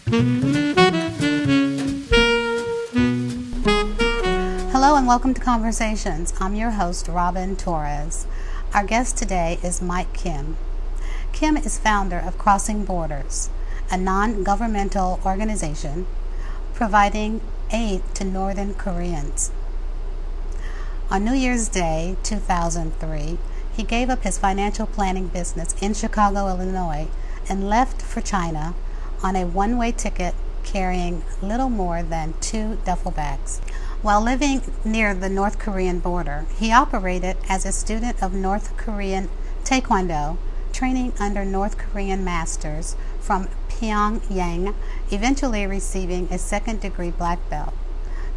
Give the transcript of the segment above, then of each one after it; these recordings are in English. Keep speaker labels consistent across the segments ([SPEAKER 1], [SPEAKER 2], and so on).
[SPEAKER 1] Hello and welcome to Conversations. I'm your host, Robin Torres. Our guest today is Mike Kim. Kim is founder of Crossing Borders, a non-governmental organization providing aid to Northern Koreans. On New Year's Day 2003, he gave up his financial planning business in Chicago, Illinois, and left for China on a one-way ticket carrying little more than 2 duffel bags. While living near the North Korean border, he operated as a student of North Korean Taekwondo, training under North Korean masters from Pyongyang, eventually receiving a second-degree black belt.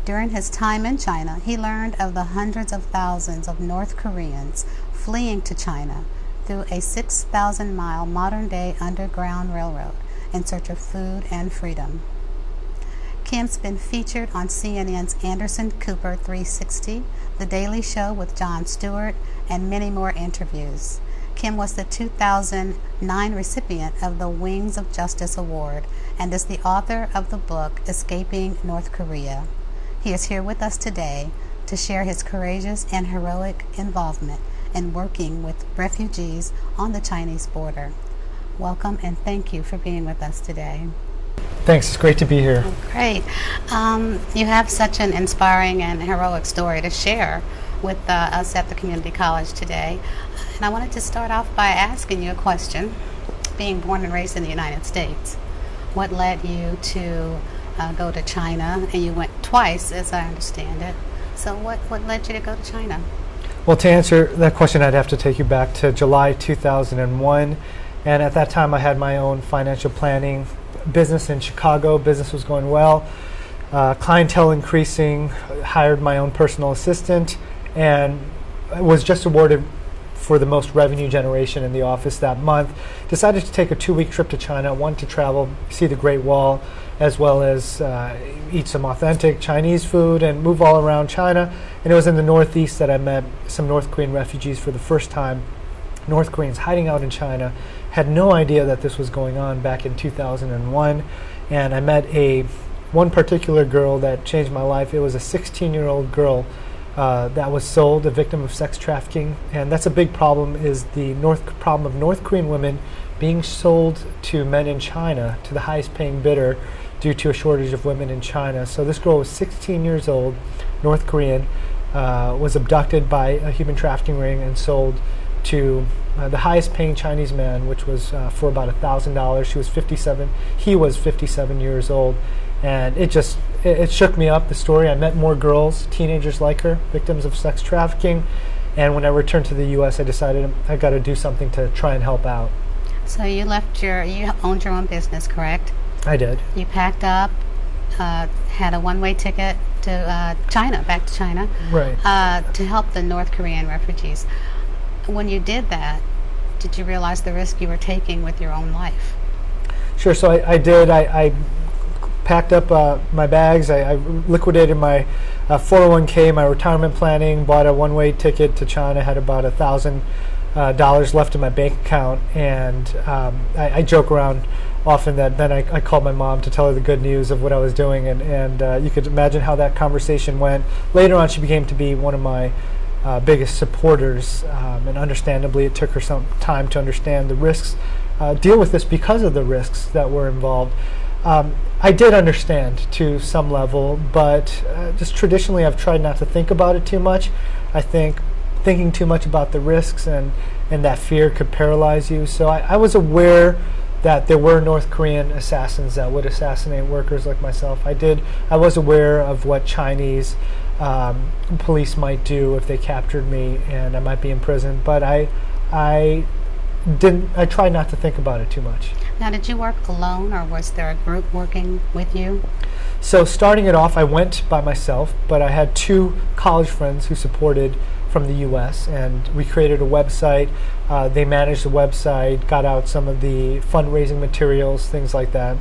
[SPEAKER 1] During his time in China, he learned of the hundreds of thousands of North Koreans fleeing to China through a 6,000-mile modern-day underground railroad in search of food and freedom. Kim's been featured on CNN's Anderson Cooper 360, The Daily Show with Jon Stewart, and many more interviews. Kim was the 2009 recipient of the Wings of Justice Award and is the author of the book Escaping North Korea. He is here with us today to share his courageous and heroic involvement in working with refugees on the Chinese border. Welcome and thank you for being with us today.
[SPEAKER 2] Thanks, it's great to be here.
[SPEAKER 1] Great. You have such an inspiring and heroic story to share with us at the community college today. And I wanted to start off by asking you a question. Being born and raised in the United States, what led you to go to China? And you went twice, as I understand it. So what led you to go to China?
[SPEAKER 2] Well, to answer that question, I'd have to take you back to July 2001. And at that time, I had my own financial planning business in Chicago. Business was going well. Clientele increasing. Hired my own personal assistant and was just awarded for the most revenue generation in the office that month. Decided to take a 2-week trip to China. Wanted to travel, see the Great Wall, as well as eat some authentic Chinese food and move all around China. And it was in the Northeast that I met some North Korean refugees for the first time. North Koreans hiding out in China. Had no idea that this was going on back in 2001. And I met one particular girl that changed my life. It was a 16-year-old girl that was sold, a victim of sex trafficking. And that's a big problem, is the problem of North Korean women being sold to men in China, to the highest paying bidder, due to a shortage of women in China. So this girl was 16 years old, North Korean, was abducted by a human trafficking ring and sold to the highest paying Chinese man, which was for about $1,000. He was 57 years old. And it shook me up, the story. I met more girls, teenagers like her, victims of sex trafficking. And when I returned to the U.S., I decided I got to do something to try and help out.
[SPEAKER 1] So you owned your own business, correct?
[SPEAKER 2] I did.
[SPEAKER 1] You packed up, had a one-way ticket to China, back to China,
[SPEAKER 2] right,
[SPEAKER 1] to help the North Korean refugees. When you did that, did you realize the risk you were taking with your own life?
[SPEAKER 2] Sure. So I did. I packed up my bags. I liquidated my 401k, my retirement planning, bought a one-way ticket to China, had about $1,000 left in my bank account, and I joke around often that then I called my mom to tell her the good news of what I was doing, and you could imagine how that conversation went. Later on, she became to be one of my biggest supporters, and understandably it took her some time to understand the risks, deal with this because of the risks that were involved. I did understand to some level, but just traditionally I've tried not to think about it too much. I think thinking too much about the risks and that fear could paralyze you. So I was aware that there were North Korean assassins that would assassinate workers like myself. I was aware of what Chinese police might do if they captured me and I might be in prison, but I tried not to think about it too much.
[SPEAKER 1] Now, did you work alone, or was there a group working with you?
[SPEAKER 2] So starting it off, I went by myself, but I had 2 college friends who supported from the U.S., and we created a website. They managed the website, got out some of the fundraising materials, things like that,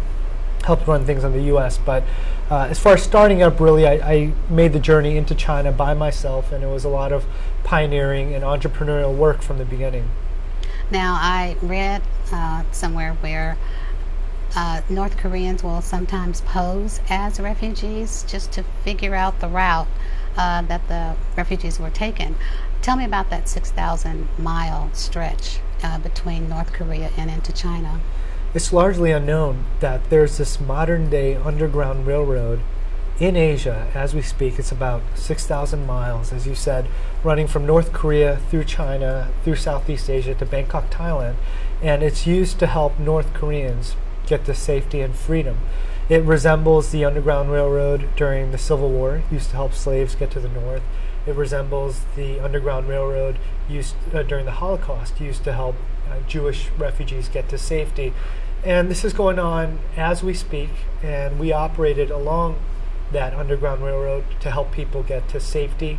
[SPEAKER 2] helped run things on the U.S. But as far as starting up, really, I made the journey into China by myself, and it was a lot of pioneering and entrepreneurial work from the beginning.
[SPEAKER 1] Now, I read somewhere where North Koreans will sometimes pose as refugees just to figure out the route that the refugees were taking. Tell me about that 6,000-mile stretch between North Korea and into China.
[SPEAKER 2] It's largely unknown that there's this modern-day underground railroad in Asia as we speak. It's about 6,000 miles, as you said, running from North Korea through China, through Southeast Asia to Bangkok, Thailand. And it's used to help North Koreans get to safety and freedom. It resembles the Underground Railroad during the Civil War, used to help slaves get to the north. It resembles the Underground Railroad used during the Holocaust, used to help Jewish refugees get to safety. And this is going on as we speak, and we operated along that Underground Railroad to help people get to safety,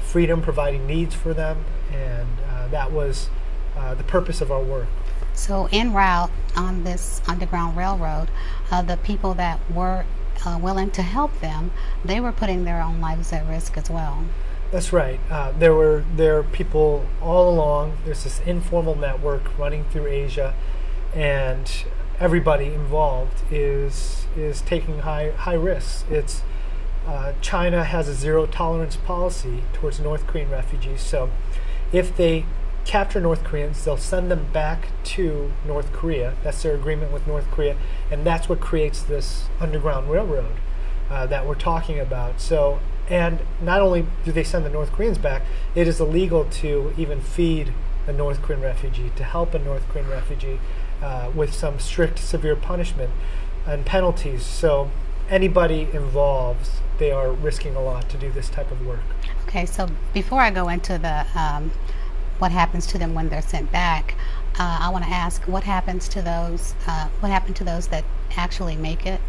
[SPEAKER 2] freedom, providing needs for them, and that was the purpose of our work.
[SPEAKER 1] So en route on this Underground Railroad, the people that were willing to help them, they were putting their own lives at risk as well.
[SPEAKER 2] That's right. There are people all along. There's this informal network running through Asia, and everybody involved is taking high risks. It's China has a zero tolerance policy towards North Korean refugees. So if they capture North Koreans, they'll send them back to North Korea. That's their agreement with North Korea, and that's what creates this Underground Railroad that we're talking about. So, and not only do they send the North Koreans back, it is illegal to even feed a North Korean refugee, to help a North Korean refugee with some strict, severe punishment and penalties. So anybody involved, they are risking a lot to do this type of work.
[SPEAKER 1] Okay, so before I go into the what happens to them when they're sent back, I want to ask what happens to those what happened to those that actually make it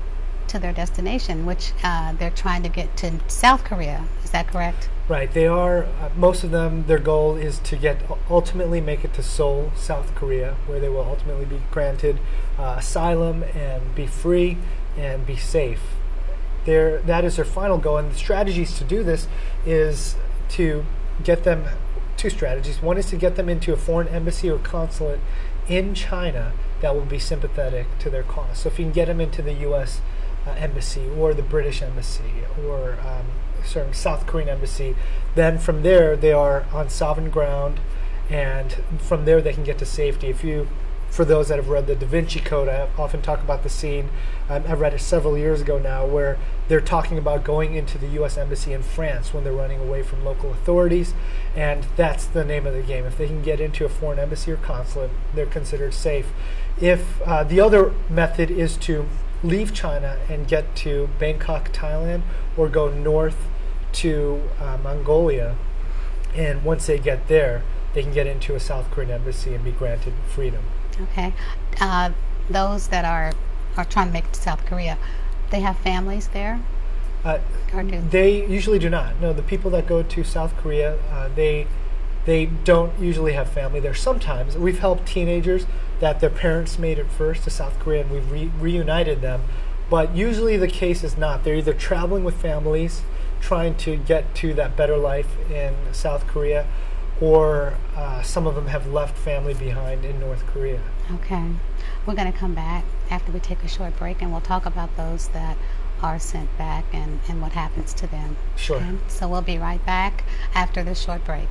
[SPEAKER 1] to their destination, which they're trying to get to South Korea. Is that correct?
[SPEAKER 2] Right. They are. Most of them, their goal is to ultimately make it to Seoul, South Korea, where they will ultimately be granted asylum and be free and be safe. That is their final goal, and the strategies to do this is to get them. Two strategies. One is to get them into a foreign embassy or consulate in China that will be sympathetic to their cause. So if you can get them into the U.S. Embassy or the British Embassy or South Korean Embassy, then from there they are on sovereign ground, and from there they can get to safety. For those that have read the Da Vinci Code, I often talk about the scene. I read it several years ago now, where they're talking about going into the U.S. Embassy in France when they're running away from local authorities, and that's the name of the game. If they can get into a foreign embassy or consulate, they're considered safe. If the other method is to leave China and get to Bangkok, Thailand, or go north to Mongolia, and once they get there, they can get into a South Korean embassy and be granted freedom.
[SPEAKER 1] Okay. Those that are trying to make it to South Korea, they have families there?
[SPEAKER 2] They usually do not. No, the people that go to South Korea, they don't usually have family there. Sometimes we've helped teenagers that their parents made it first to South Korea, and we've reunited them. But usually the case is not. They're either traveling with families, trying to get to that better life in South Korea, or some of them have left family behind in North Korea.
[SPEAKER 1] Okay. We're going to come back after we take a short break, and we'll talk about those that are sent back and what happens to them.
[SPEAKER 2] Sure.
[SPEAKER 1] Okay? So we'll be right back after this short break.